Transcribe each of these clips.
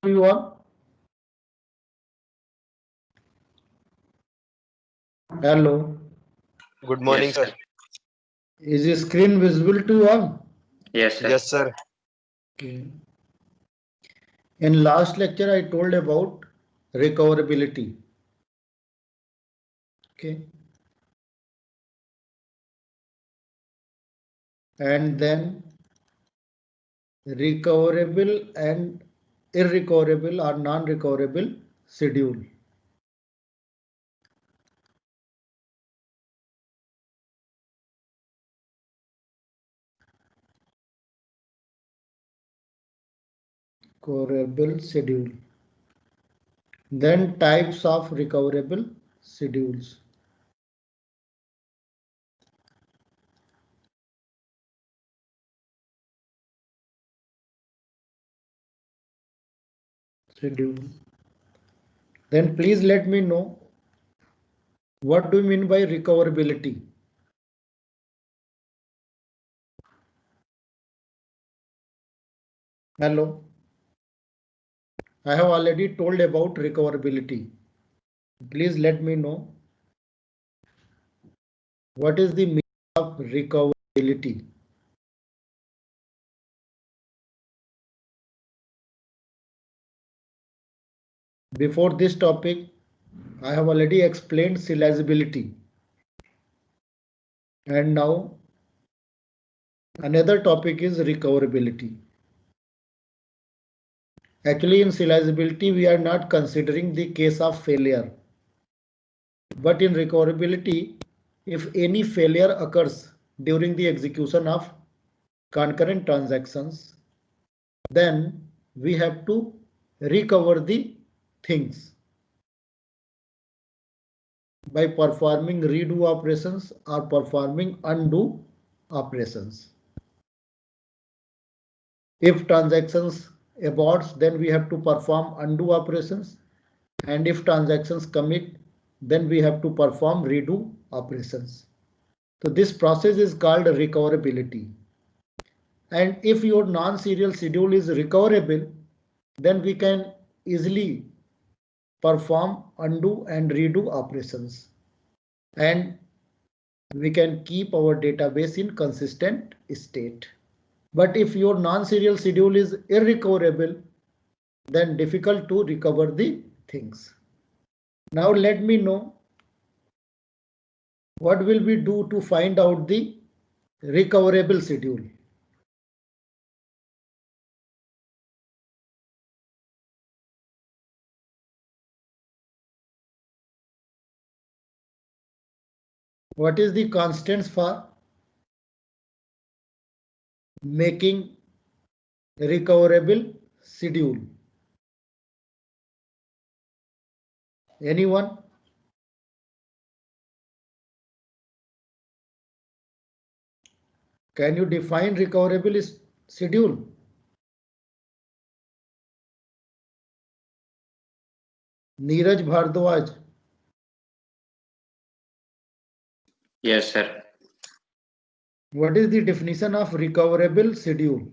you all? Hello. Good morning, Yes, sir. sir. Is the screen visible to you all? Yes, sir. Yes, sir. Okay. In last lecture, I told about recoverability. Okay. And then recoverable and irrecoverable or non-recoverable schedule. Recoverable schedule. Then types of recoverable schedules. Schedule. Then please let me know what do you mean by recoverability. Hello. I have already told about recoverability. Please let me know what is the meaning of recoverability. Before this topic, I have already explained serializability. And now another topic is recoverability. Actually, in serializability, we are not considering the case of failure. But in recoverability, if any failure occurs during the execution of concurrent transactions, then we have to recover the things by performing redo operations or performing undo operations. If transactions aborts, then we have to perform undo operations, and if transactions commit, then we have to perform redo operations. So this process is called recoverability. And if your non-serial schedule is recoverable, then we can easily perform undo and redo operations, and we can keep our database in consistent state. But if your non-serial schedule is irrecoverable, then difficult to recover the things. Now let me know what will we do to find out the recoverable schedule. What is the constants for making recoverable schedule? Anyone? Can you define recoverable schedule? Neeraj Bhardwaj. Yes, sir. What is the definition of recoverable schedule?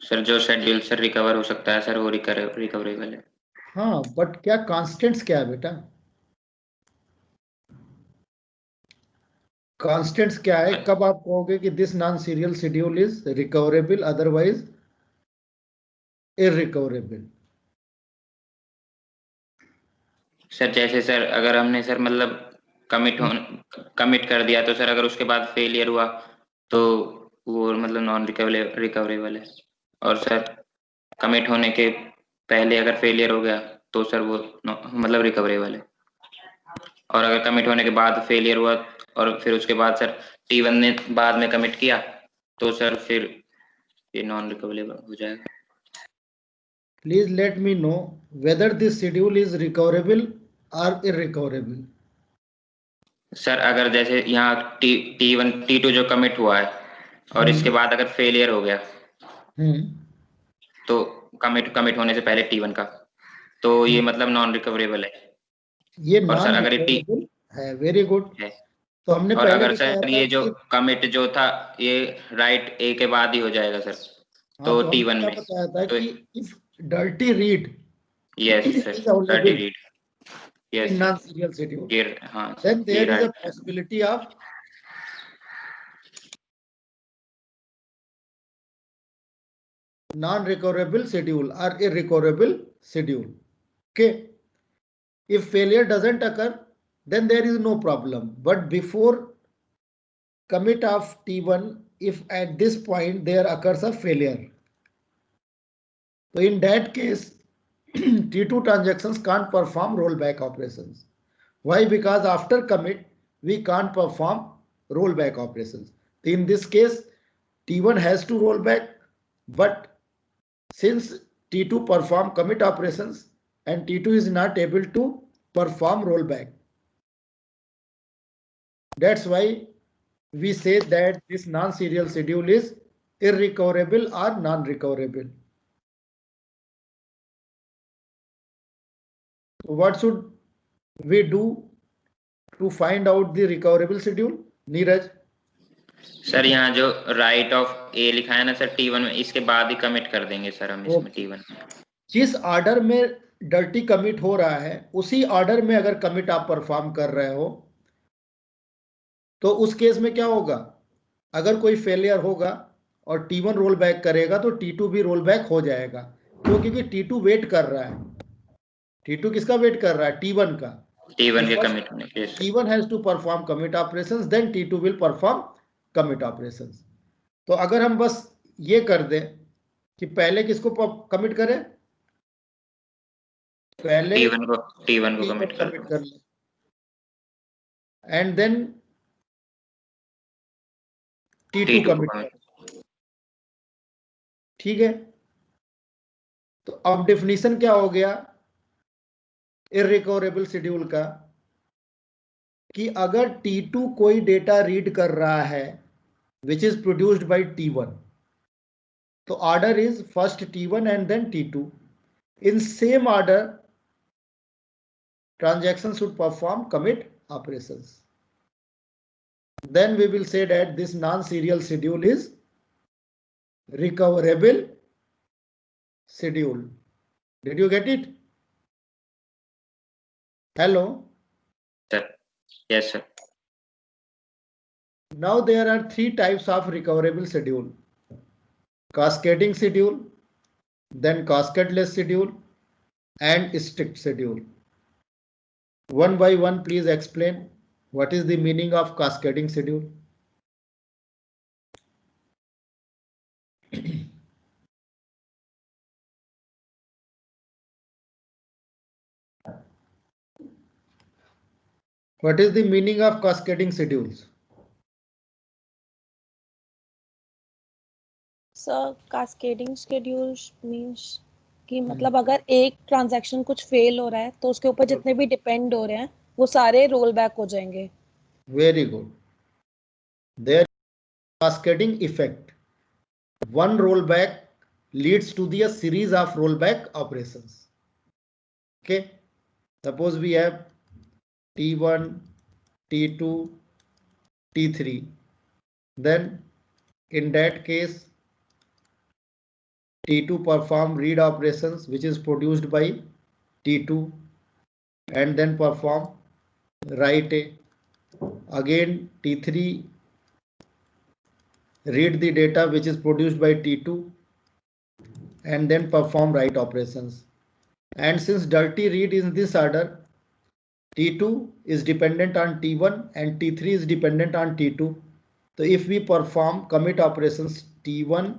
Sir जो schedule sir recover हो सकता है sir वो recoverable है. हाँ, but क्या constants क्या है बेटा? कांस्टेंट्स क्या है? कब आप कहोगे कि this non serial schedule is recoverable, otherwise irrecoverable? Sir जैसे सर अगर हमने सर मतलब कमिट कर दिया तो सर अगर उसके बाद फेलियर हुआ तो वो मतलब नॉन रिकवरेबल है. और सर कमिट होने के पहले अगर फेलियर हो गया तो सर वो मतलब रिकवरेबल है. और अगर कमिट होने के बाद फेलियर हुआ और फिर उसके बाद सर T1 ने बाद में कमिट किया तो सर फिर ये नॉन रिकवरेबल हो जाएगा. Please let me know whether this schedule is recoverable or irrecoverable. Sir अगर जैसे यहाँ T1 T2 जो कमिट हुआ है और इसके बाद अगर फेलियर हो गया तो कमिट होने से पहले T1 का तो ये मतलब नॉन रिकवरेबल है. ये और सर नॉन अगर ये रिकवरेबल है. Very good. है तो हमने और पहले अगर बताया सर था ये जो कि कमिट जो था ये राइट ए के बाद ही हो जाएगा सर. हाँ, तो तो हमने T1 क्या में बताया था तो कि if dirty read Yes, sir. is Dirty available read. Yes, in sir. non-serial schedule, हाँ sir. then there ये is a right है. possibility of non-recoverable schedule or irrecoverable schedule. Okay. If failure doesn't occur, then there is no problem. But before commit of T1, if at this point there occurs a failure, so in that case, T2 transactions can't perform rollback operations. Why? Because after commit, we can't perform rollback operations. In this case, T1 has to roll back, but since T2 perform commit operations and T2 is not able to perform rollback. That's why we say that this non-serial schedule is irrecoverable or non-recoverable. So what should we do to find out the recoverable schedule? Neeraj? Sir यहाँ जो right of ए लिखा है ना sir T1 में, इसके बाद ही commit कर देंगे सर हम इसमें T1 में. जिस ऑर्डर में डर्टी कमिट हो रहा है उसी ऑर्डर में अगर कमिट आप परफॉर्म कर रहे हो तो उस केस में क्या होगा? अगर कोई फेलियर होगा और T1 रोल बैक करेगा तो T2 भी रोल बैक हो जाएगा. क्यों? क्योंकि T2 वेट कर रहा है. T2 किसका वेट कर रहा है? T1 का. T1 के कमिट होने के लिए. T1 has to perform commit operations, then T2 will perform commit operations. तो अगर हम बस ये कर दें कि पहले किसको कमिट करें? पहले T1 को कमिट कर लें एंड देन T2 कमिट. ठीक है. तो अब डेफिनेशन क्या हो गया इररिकवरेबल शेड्यूल का कि अगर T2 कोई डेटा रीड कर रहा है which is produced by T1, तो order is first T1 and then T2. In same order, transactions should perform commit operations. Then we will say that this non-serial schedule is recoverable schedule. Did you get it? Hello? Sir. Yes, sir. Now there are three types of recoverable schedule. Cascading schedule, then cascadeless schedule, and strict schedule. One by one, please explain what is the meaning of cascading schedule. What is the meaning of cascading schedules? Sir cascading schedules means कि मतलब अगर एक transaction कुछ fail हो रहा है तो उसके ऊपर जितने भी डिपेंड हो रहे हैं वो सारे रोल बैक हो जाएंगे. Very good. There is cascading effect. One rollback leads to the series of rollback operations. Okay. Suppose we have T1, T2, T3. Then in that case, T2 perform read operations which is produced by T2 and then perform write A. Again T3 read the data which is produced by T2 and then perform write operations. And since dirty read is in this order, T2 is dependent on T1 and T3 is dependent on T2. So if we perform commit operations T1,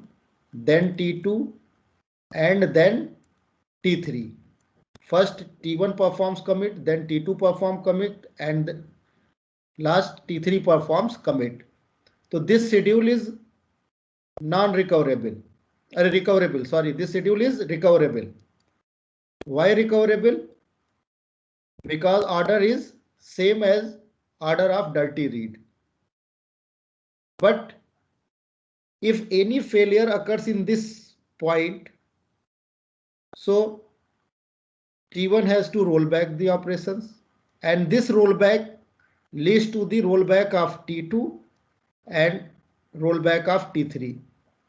then T2 and then T3. First T1 performs commit, then T2 perform commit, and last T3 performs commit. So this schedule is non-recoverable. Recoverable, sorry, this schedule is recoverable. Why recoverable? Because order is same as order of dirty read. But if any failure occurs in this point, so T1 has to roll back the operations and this rollback leads to the rollback of T2 and rollback of T3.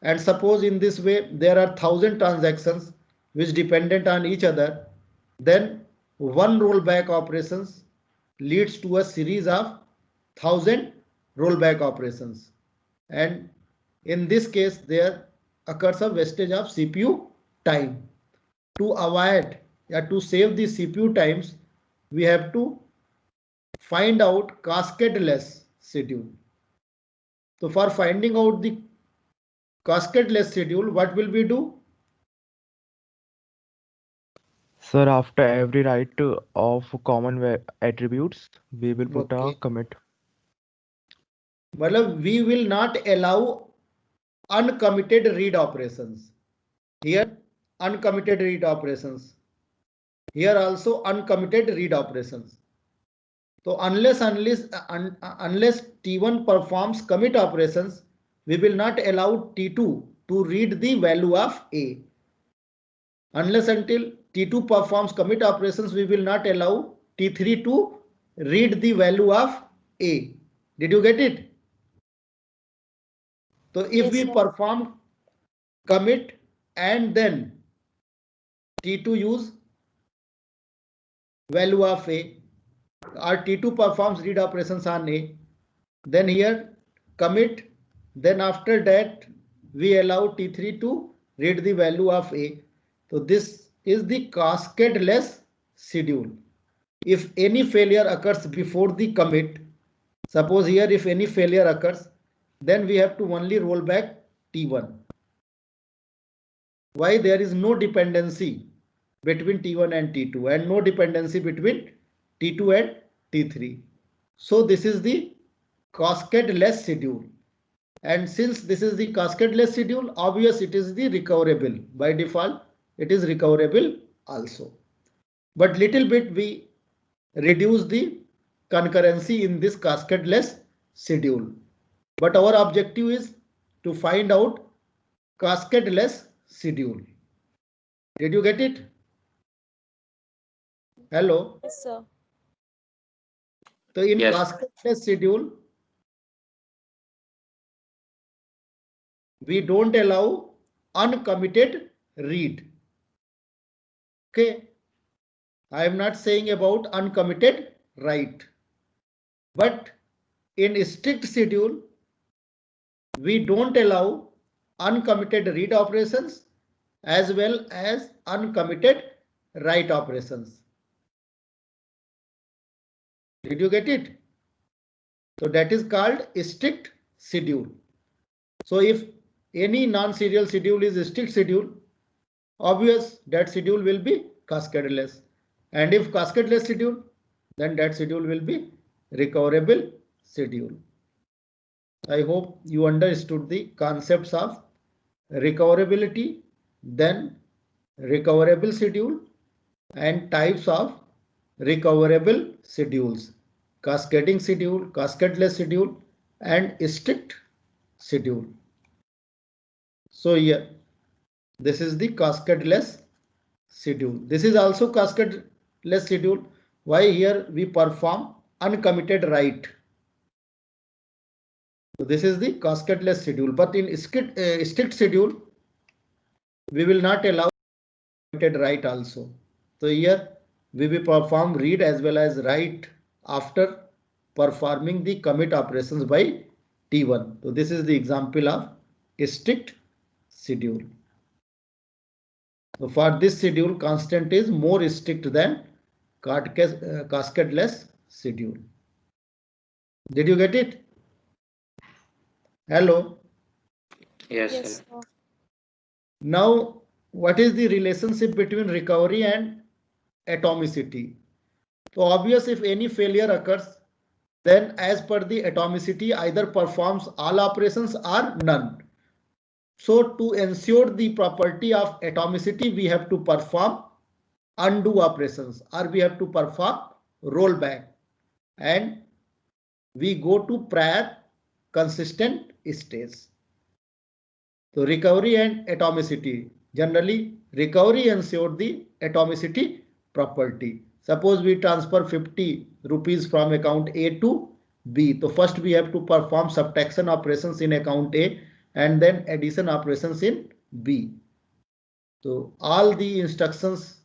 And suppose in this way there are 1000 transactions which dependent on each other, then one rollback operations leads to a series of 1000 rollback operations, and in this case there occurs a wastage of CPU time. To avoid or to save the CPU times, we have to find out cascadeless schedule. So for finding out the cascadeless schedule, what will we do? Sir, after every write of common attributes, we will put a Okay. commit. Well, we will not allow uncommitted read operations. Here uncommitted read operations. Here also uncommitted read operations. So unless T1 performs commit operations, we will not allow T2 to read the value of A. Unless until T2 performs commit operations, we will not allow T3 to read the value of A. Did you get it? So if Yes, we sir. perform commit and then T2 use value of A, or T2 performs read operations on A, then here commit, then after that we allow T3 to read the value of A. So this is the cascadeless schedule. If any failure occurs before the commit, suppose here if any failure occurs, then we have to only roll back T1. Why? There is no dependency between T1 and T2 and no dependency between T2 and T3. So this is the cascadeless schedule. And since this is the cascadeless schedule, obvious it is the recoverable. By default, it is recoverable also. But little bit we reduce the concurrency in this cascadeless schedule. But our objective is to find out cascadeless schedule. Did you get it? Hello? Yes, sir. So in Yes. cascadeless schedule, we don't allow uncommitted read. Okay. I am not saying about uncommitted write. But in strict schedule, we don't allow uncommitted read operations as well as uncommitted write operations. Did you get it? So that is called strict schedule. So if any non-serial schedule is a strict schedule, obvious that schedule will be cascadeless. And if cascadeless schedule, then that schedule will be recoverable schedule. I hope you understood the concepts of recoverability, then recoverable schedule, and types of recoverable schedules: cascading schedule, cascadeless schedule, and strict schedule. So here, this is the cascadeless schedule. This is also cascadeless schedule. Why? Here we perform uncommitted write. So this is the cascadeless schedule. But in strict schedule, we will not allow uncommitted write also. So here we will perform read as well as write after performing the commit operations by T1. So this is the example of a strict schedule. So for this schedule, constant is more strict than cascadeless schedule. Did you get it? Hello. Yes, Yes, sir. sir. Now, what is the relationship between recovery and atomicity? So obvious, if any failure occurs, then as per the atomicity, either performs all operations or none. So to ensure the property of atomicity, we have to perform undo operations or we have to perform rollback, and we go to prior consistent stage. So recovery and atomicity. Generally, recovery ensures the atomicity property. Suppose we transfer 50 rupees from account A to B. So first we have to perform subtraction operations in account A and then addition operations in B. So all the instructions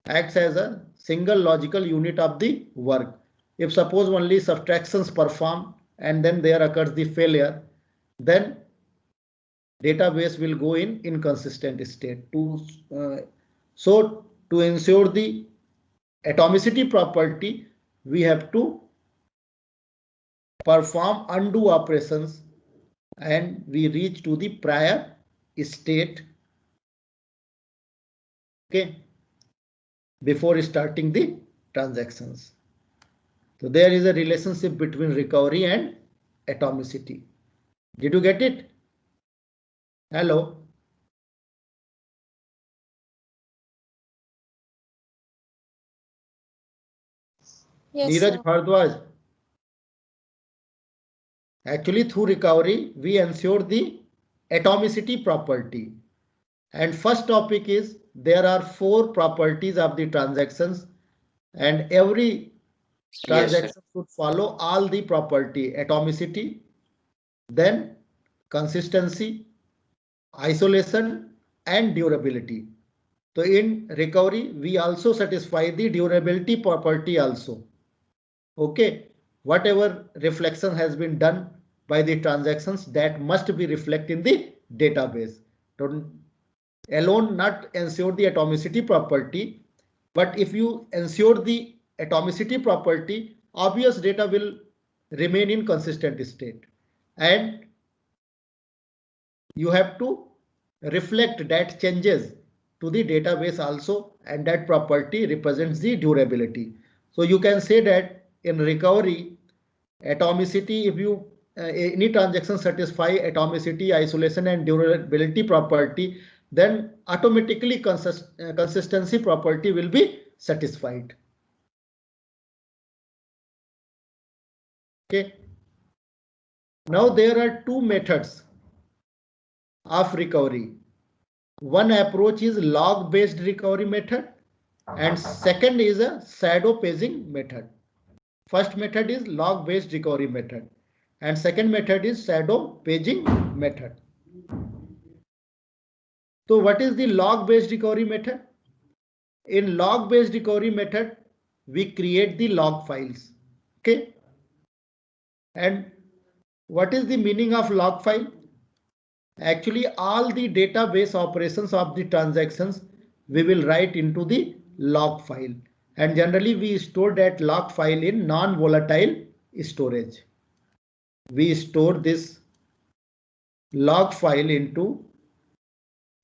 acts as a single logical unit of the work. If suppose only subtractions perform and then there occurs the failure, then database will go in inconsistent state. So to ensure the atomicity property, we have to perform undo operations and we reach to the prior state, okay, before starting the transactions. So there is a relationship between recovery and atomicity. Did you get it? Hello. Yes, Neeraj sir. Bhardwaj. Actually, through recovery, we ensure the atomicity property. And first topic is there are 4 properties of the transactions, and every Yes, sir. transaction should follow all the property: atomicity, then consistency, isolation, and durability. So in recovery, we also satisfy the durability property also. Okay, whatever reflection has been done by the transactions, that must be reflected in the database. Don't alone not ensure the atomicity property, but if you ensure the atomicity property, obvious data will remain in consistent state, and you have to reflect that changes to the database also, and that property represents the durability. So you can say that in recovery, atomicity, if you any transaction satisfy atomicity, isolation, and durability property, then automatically consistency property will be satisfied. Okay. Now there are 2 methods of recovery. One approach is log based recovery method, and second is a shadow paging method. First method is log based recovery method, and second method is shadow paging method. So what is the log based recovery method? In log based recovery method, we create the log files. Okay. And what is the meaning of log file? Actually, all the database operations of the transactions we will write into the log file, and generally we store that log file in non-volatile storage. We store this log file into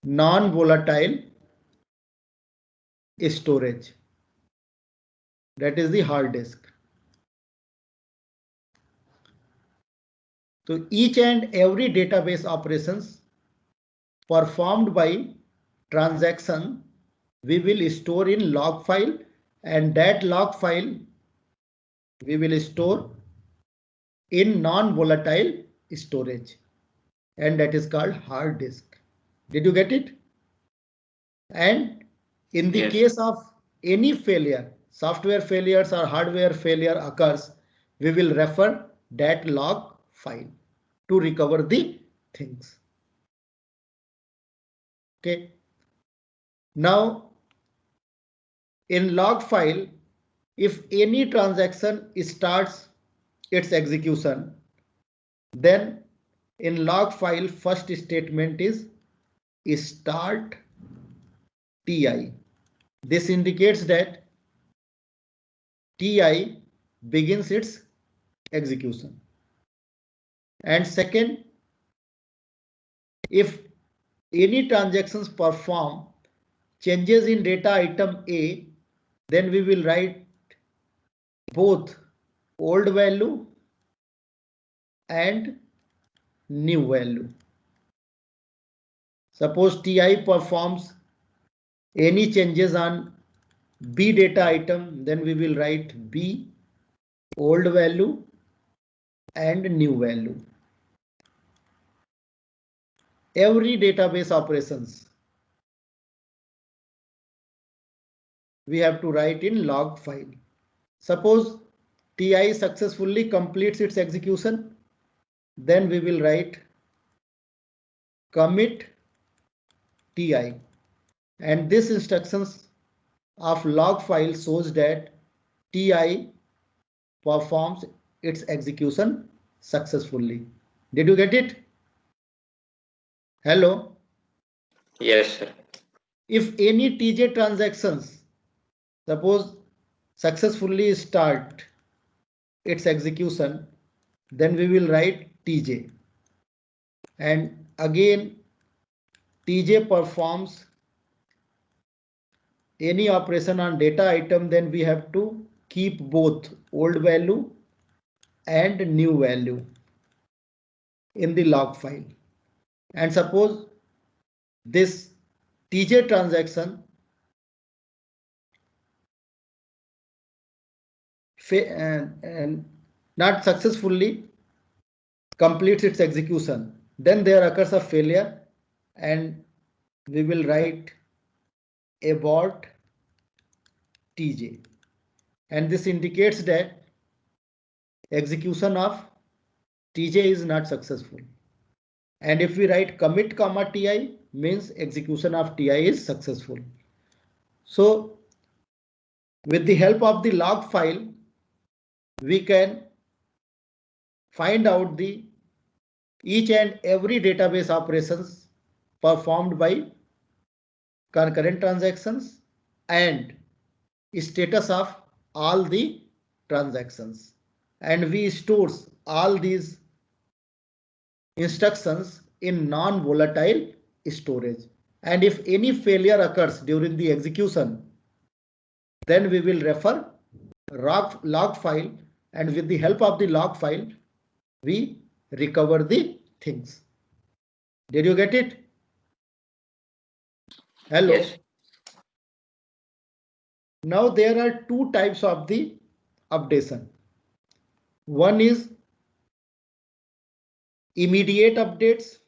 non-volatile storage, that is the hard disk. So each and every database operations performed by transaction we will store in log file, and that log file we will store in non-volatile storage, and that is called hard disk. Did you get it? And in the Yes. case of any failure, software failures or hardware failure occurs, we will refer that log file to recover the things. Okay. Now in log file, if any transaction starts its execution, then in log file first statement is start TI. This indicates that TI begins its execution. And second, if any transactions perform changes in data item A, then we will write both old value and new value. Suppose TI performs any changes on B data item, then we will write B, old value and new value. Every database operations we have to write in log file. Suppose TI successfully completes its execution, then we will write commit TI. And this instructions of log file shows that TI performs its execution successfully. Did you get it? Hello? Yes, sir. If any TJ transactions, suppose successfully start its execution, then we will write TJ. And again, TJ performs any operation on data item, then we have to keep both old value and new value in the log file. And suppose this TJ transaction and not successfully completes its execution, then there occurs a failure and we will write abort TJ, and this indicates that execution of TJ is not successful. And if we write commit comma TI, means execution of TI is successful. So with the help of the log file, we can find out the each and every database operations performed by concurrent transactions and status of all the transactions. And we stores all these instructions in non-volatile storage. And if any failure occurs during the execution, then we will refer log file, and with the help of the log file, we recover the things. Did you get it? Hello. Yes. Now there are two types of the updation. One is immediate updates.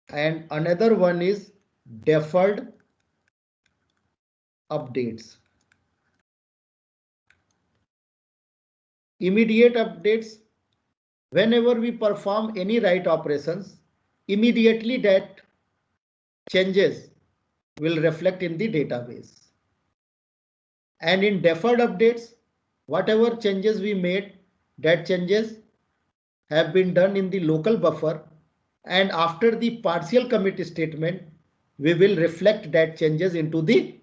And another one is deferred updates. Immediate updates, whenever we perform any write operations, immediately that changes will reflect in the database. And in deferred updates, whatever changes we made, that changes have been done in the local buffer, and after the partial commit statement, we will reflect that changes into the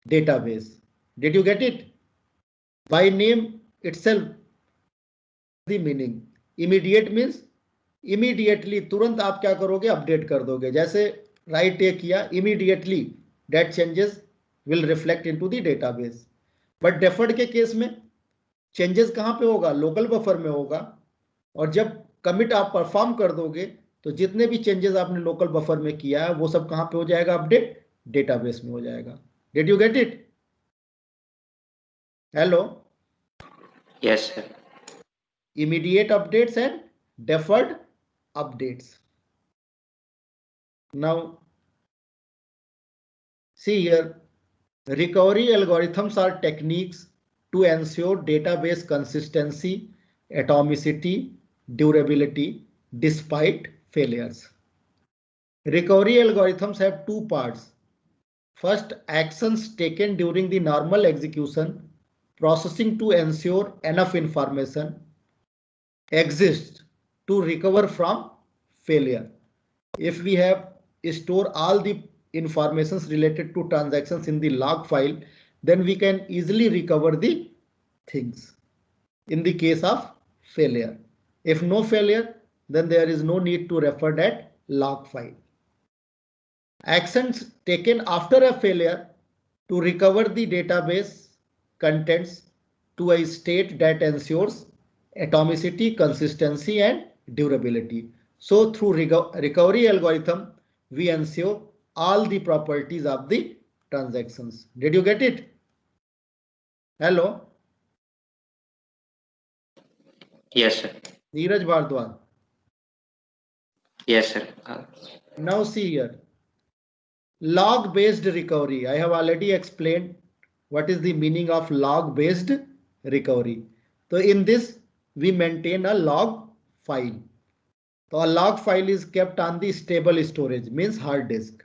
database. Did you get it? By name itself, the meaning. Immediate means immediately, तुरंत आप क्या करोगे, update कर दोगे. जैसे right ए किया, immediately that changes will reflect into the database. But deferred के case में चेंजेस कहां पे होगा, लोकल बफर में होगा, और जब कमिट आप परफॉर्म कर दोगे तो जितने भी चेंजेस आपने लोकल बफर में किया है वो सब कहां पे हो जाएगा, अपडेट डेटाबेस में हो जाएगा. Did you get it? Hello. Yes, sir. Immediate updates and deferred updates. Now see here, recovery algorithms are techniques to ensure database consistency, atomicity, durability despite failures. Recovery algorithms have two parts. First, actions taken during the normal execution, processing to ensure enough information exists to recover from failure. If we have store all the informations related to transactions in the log file, then we can easily recover the things in the case of failure. If no failure, then there is no need to refer that log file. Actions taken after a failure to recover the database contents to a state that ensures atomicity, consistency, and durability. So through recovery algorithm, we ensure all the properties of the transactions. Did you get it? Hello. Yes, sir. Neeraj Bhardwaj. Yes, sir. Now see here. Log based recovery. I have already explained what is the meaning of log based recovery. So in this, we maintain a log file. So a log file is kept on the stable storage, means hard disk.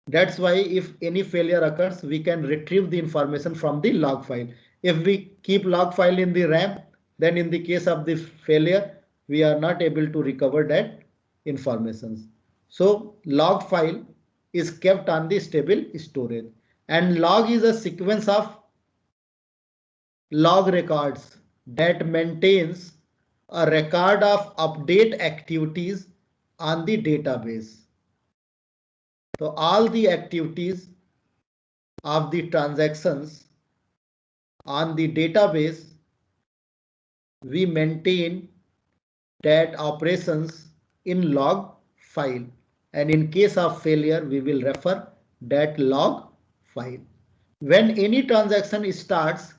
That's why if any failure occurs, we can retrieve the information from the log file. If we keep log file in the RAM, then in the case of the failure, we are not able to recover that information. So log file is kept on the stable storage, and log is a sequence of log records that maintains a record of update activities on the database. So all the activities of the transactions on the database, we maintain that operations in log file, and in case of failure, we will refer that log file. When any transaction starts,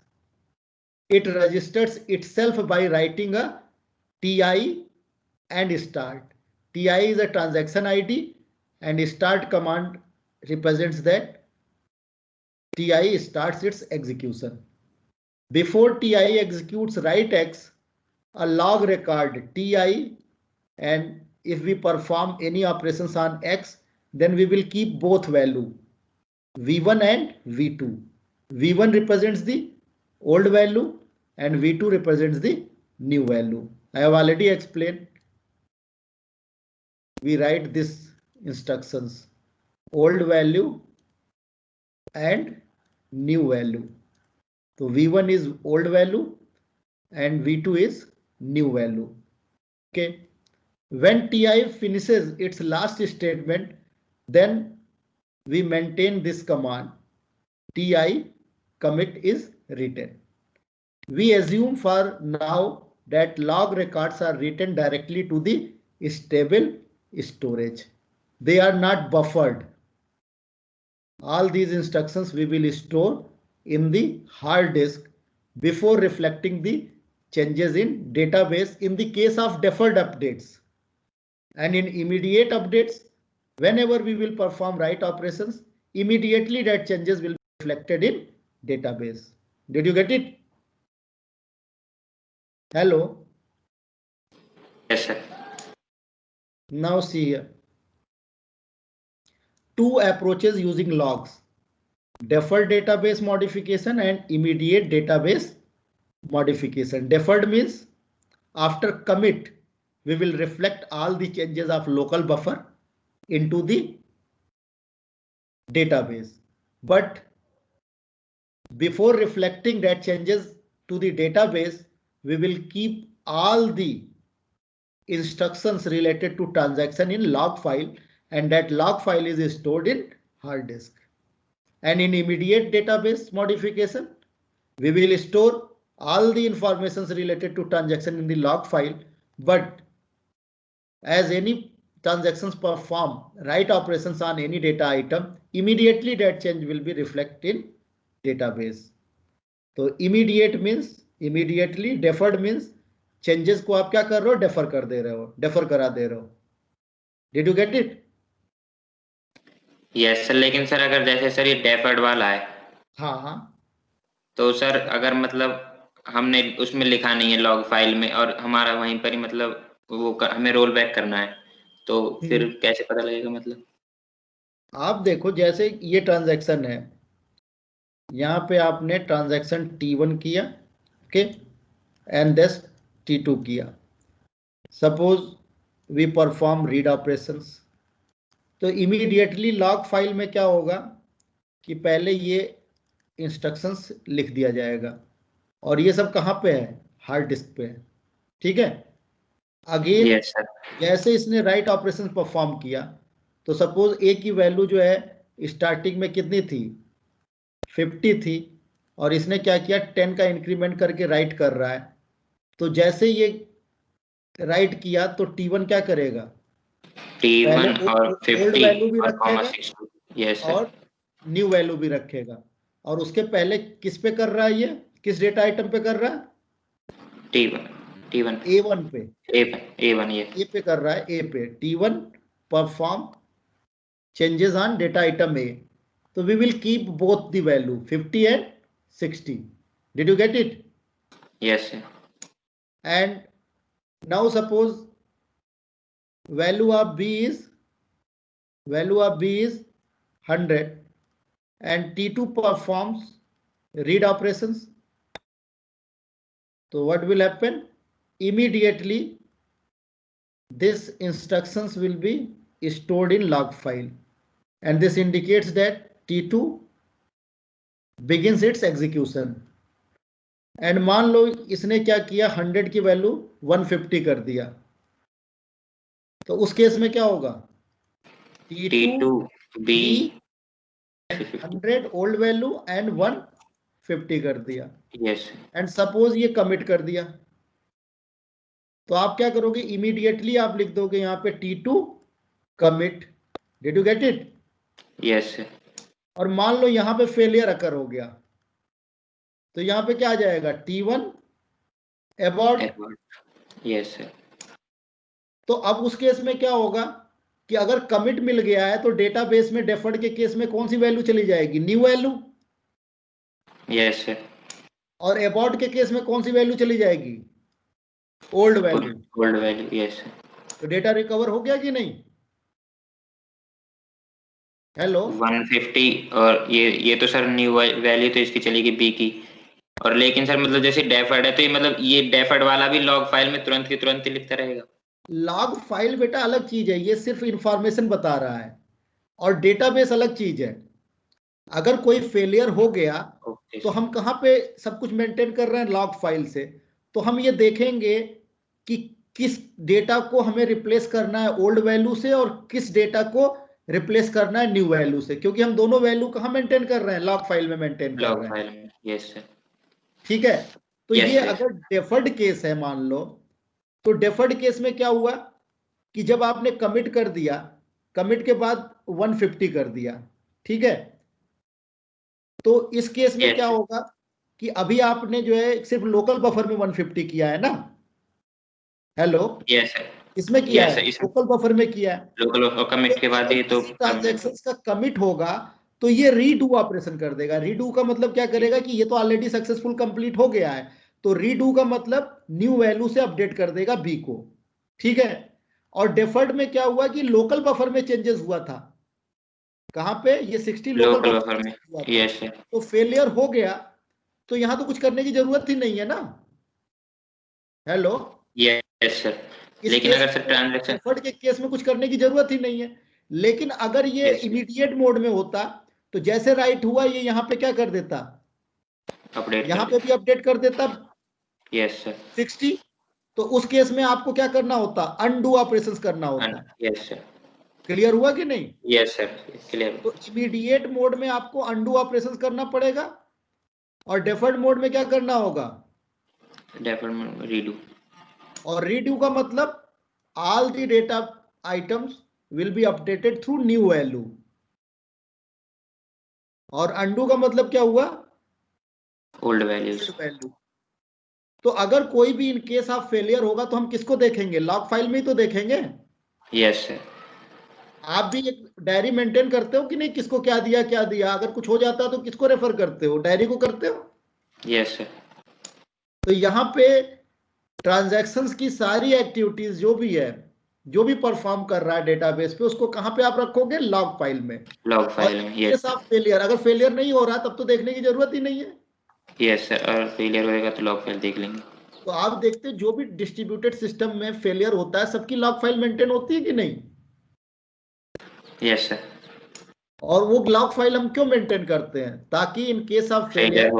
it registers itself by writing a TI and start. TI is a transaction ID and start command represents that TI starts its execution. Before TI executes write X, a log record TI, and if we perform any operations on X, then we will keep both value V1 and V2. V1 represents the old value and V2 represents the new value. I have already explained. We write this instructions, old value and new value. So V1 is old value and V2 is new value. Okay. When TI finishes its last statement, then we maintain this command TI commit is written. We assume for now that log records are written directly to the stable storage. They are not buffered. All these instructions we will store in the hard disk before reflecting the changes in database in the case of deferred updates. And in immediate updates, whenever we will perform write operations, immediately that changes will be reflected in database. Did you get it? Hello. Yes, sir. Now see here. Two approaches using logs: deferred database modification and immediate database modification. Deferred means after commit, we will reflect all the changes of local buffer into the database. But before reflecting that changes to the database, we will keep all the instructions related to transaction in log file, and that log file is stored in hard disk. And in immediate database modification, we will store all the informations related to transaction in the log file, but as any transactions perform write operations on any data item, immediately that change will be reflected in database. So immediate means immediately, deferred means changes को आप क्या कर रहे हो, defer कर दे रहे हो, defer करा दे रहे हो. Did you get it? Yes sir, लेकिन सर अगर जैसे सर ये डेफर्ड वाला है, हाँ हाँ, तो सर अगर मतलब हमने उसमें लिखा नहीं है लॉग फाइल में और हमारा वहीं पर ही मतलब वो हमें रोल बैक करना है, तो फिर कैसे पता लगेगा? मतलब आप देखो जैसे ये ट्रांजैक्शन है, यहाँ पे आपने ट्रांजैक्शन T1 किया, ओके, एंड दिस T2 किया. Suppose we perform read operations, तो इमीडिएटली लॉग फाइल में क्या होगा कि पहले ये इंस्ट्रक्शंस लिख दिया जाएगा, और ये सब कहाँ पे है, हार्ड डिस्क पे है. ठीक है. अगेन यस सर, जैसे इसने राइट ऑपरेशन परफॉर्म किया, तो सपोज ए की वैल्यू जो है स्टार्टिंग में कितनी थी, 50 थी, और इसने क्या किया, 10 का इंक्रीमेंट करके राइट कर रहा है. तो जैसे ये राइट किया तो T1 क्या करेगा, T1 और 50 वैल्यू भी और रखेगा 60. यस सर, और न्यू वैल्यू भी रखेगा. और उसके पहले किस पे कर रहा है, ये किस डेटा आइटम पे कर रहा है, T1 A1 पे, A1 ये ए पे कर रहा है, ए पे. T1 perform changes on data item A. तो we will keep both the value 50 and 60. Did you get it? Yes sir. And now suppose value of b is 100 and T2 performs read operations. So what will happen? Immediately this instructions will be stored in log file, and this indicates that T2 begins its execution. And मान लो इसने क्या किया, 100 की value 150 कर दिया, तो उस case में क्या होगा? T2 B 100 old value and 150 कर दिया. यस. एंड सपोज ये कमिट कर दिया, तो आप क्या करोगे? इमीडिएटली आप लिख दोगे यहाँ पे T2 commit. Did you get it? Yes. और मान लो यहाँ पे फेलियर अकर हो गया, तो यहाँ पे क्या आ जाएगा? T1 abort. यस. तो अब उस केस में क्या होगा कि अगर कमिट मिल गया है तो डेटाबेस में डेफर्ड के केस में कौन सी वैल्यू चली जाएगी? New value. यस. और अबॉर्ट के केस में कौन सी वैल्यू चली जाएगी? Old value. Old value. Yes. तो डेटा रिकवर हो गया कि नहीं? हेलो. 150 और ये तो सर न्यू वैल्यू तो इसकी चलेगी बी की. और लेकिन सर मतलब जैसे डेफर्ड है तो ये मतलब ये डेफर्ड वाला भी लॉग फाइल में तुरंत की तुरंत ही लिखता रहेगा. लॉग फाइल बेटा अलग चीज है, ये सिर्फ इंफॉर्मेशन बता रहा है, और डेटाबेस अलग चीज है. अगर कोई फेलियर हो गया तो हम कहाँ पे सब कुछ मेंटेन कर रहे हैं? लॉग फाइल से. तो हम ये देखेंगे कि किस डेटा को हमें रिप्लेस करना है ओल्ड वैल्यू से और किस डेटा को रिप्लेस करना है न्यू वैल्यू से, क्योंकि हम दोनों वैल्यू कहाँ मेंटेन कर रहे हैं? लॉग फाइल में मेंटेन कर रहे हैं. Yes sir. ठीक है. तो Yes, ये yes. अगर डेफर्ड केस है मान लो, तो डेफर्ड केस में क्या हुआ कि जब आपने कमिट कर दिया, कमिट के बाद 150 कर दिया, ठीक है, तो इस केस में Yes. क्या होगा कि अभी आपने जो है सिर्फ लोकल बफर में 150 किया है ना? हेलो. Yes sir. इसमें किया Yes, है, इसमें- लोकल बफर में किया है. लोकल और कमिट के बाद ये तो ट्रांजैक्शंस का कमिट होगा तो ये रीडू ऑपरेशन कर देगा. रीडू का मतलब क्या करेगा कि ये तो ऑलरेडी सक्सेसफुल कंप्लीट हो गया है, तो रीडू का मतलब न्यू वैल्यू से अपडेट कर देगा बी को. ठीक है. और डेफर्ड में क्या हुआ कि लोकल बफर में चेंजेस हुआ था. कहां पे? ये 60 लोकल बफर में. हुआ था. Yes sir. तो फेलियर हो गया तो यहां तो कुछ करने की जरूरत ही नहीं है ना. हेलो. Yes sir. इस लेकिन केस अगर सर ट्रांजैक्शन डेफर्ड के केस में कुछ करने की जरूरत ही नहीं है. लेकिन अगर ये Yes. इमीडिएट मोड में होता तो जैसे राइट हुआ ये यहाँ पे क्या कर देता? अपडेट यहाँ पे भी अपडेट कर देता यस सर. 60. तो उस केस में आपको क्या करना होता? अनडू ऑपरेशंस करना होता. Yes sir. क्लियर हुआ कि नहीं? Yes sir. क्लियर. तो इमीडिएट मोड में आपको अनडू ऑपरेशंस करना पड़ेगा, और डेफर्ड मोड में क्या करना होगा? Deferred redo. और रीडू का मतलब all the data items will be updated through new value. और अनडू का मतलब क्या हुआ? Old values. तो अगर कोई भी इन केस ऑफ फेलियर होगा तो हम किसको देखेंगे? लॉग फाइल में ही तो देखेंगे. Yes sir. आप भी एक डायरी मेंटेन करते हो कि नहीं? किसको क्या दिया क्या दिया, अगर कुछ हो जाता है तो किसको रेफर करते हो? डायरी को करते हो. Yes sir. तो यहाँ पे ट्रांजैक्शंस की सारी एक्टिविटीज जो भी है, जो भी परफॉर्म कर रहा है डेटाबेस पे, उसको कहां पे आप रखोगे? लॉग फाइल में. लॉग फाइल में. यस. ऑफ फेलियर, अगर फेलियर नहीं हो रहा तब तो देखने की जरूरत ही नहीं है. Yes sir. और फेलियर होएगा तो लॉग फाइल देख लेंगे. तो आप देखते जो भी डिस्ट्रीब्यूटेड सिस्टम में फेलियर होता है सबकी लॉग फाइल मेंटेन होती है कि नहीं? Yes sir. और वो लॉग फाइल हम क्यों मेंटेन करते हैं? ताकि in case of failure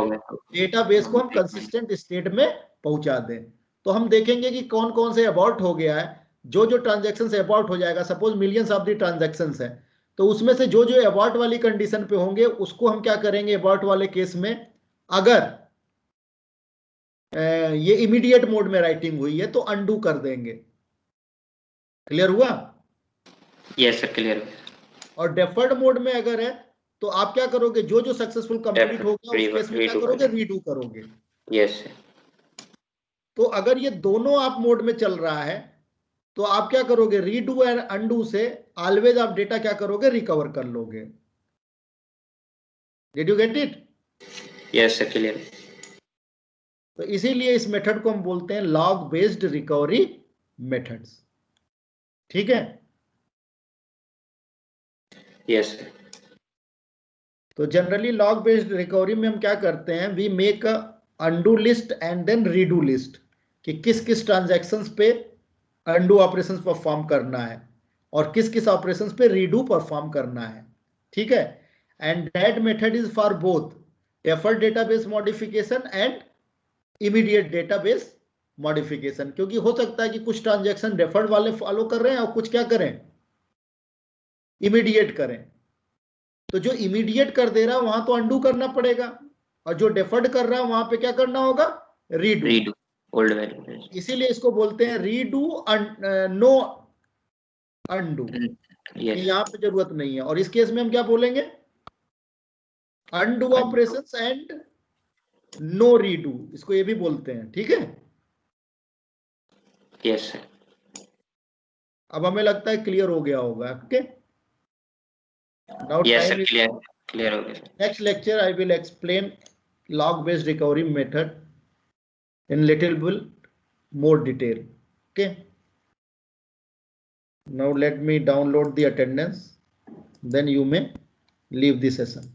database को हम कंसिस्टेंट स्टेट में पहुंचा दें. तो हम देखेंगे कि कौन कौन से अबॉर्ट हो गया है. जो जो ट्रांजैक्शन अबॉर्ट हो जाएगा, suppose millions of the transactions है, तो उसमें से जो जो अबॉर्ट वाली कंडीशन पे होंगे उसको हम क्या करेंगे? अबॉर्ट वाले केस में अगर ये इमीडिएट मोड में राइटिंग हुई है तो अनडू कर देंगे. क्लियर हुआ? Yes sir. क्लियर. और डेफर्ड मोड में अगर है तो आप क्या करोगे? जो जो सक्सेसफुल कंप्लीट होगा उस केस में क्या करोगे? रीडू करोगे. Yes sir. तो अगर ये दोनों आप मोड में चल रहा है तो आप क्या करोगे? रीडू एंड अनडू से ऑलवेज आप डेटा क्या करोगे? रिकवर कर लोगे. Did you get it? Yes sir. Clear. तो इसीलिए इस मेथड को हम बोलते हैं लॉग बेस्ड रिकवरी मेथड्स. ठीक है। Yes sir. तो जनरली लॉग बेस्ड रिकवरी में हम क्या करते हैं, we make a undo list and then redo list, कि किस किस ट्रांजैक्शंस पे अनडू ऑपरेशंस परफॉर्म करना है और किस किस ऑपरेशंस पे रीडू परफॉर्म करना है। ठीक है। And that method is for both deferred database modification and immediate database modification, क्योंकि हो सकता है कि कुछ ट्रांजैक्शन डेफर्ड वाले फॉलो कर रहे हैं और कुछ क्या करें, इमीडिएट करें। तो जो इमीडिएट कर दे रहा है वहां तो अंडू करना पड़ेगा, और जो डेफर्ड कर रहा है वहां पे क्या करना होगा, रीडू। Redo old value. इसीलिए इसको बोलते हैं रीडू नो अंडू, यस। यहां पे जरूरत नहीं है। और इस केस में हम क्या बोलेंगे, undo operations and no redo, इसको ये भी बोलते हैं। ठीक है। Yes sir. अब हमें लगता है क्लियर हो गया होगा। Okay, now yes time sir, is, clear हो गया sir. next lecture I will explain log based recovery method in little bit more detail. Okay, now let me download the attendance, then you may leave the session.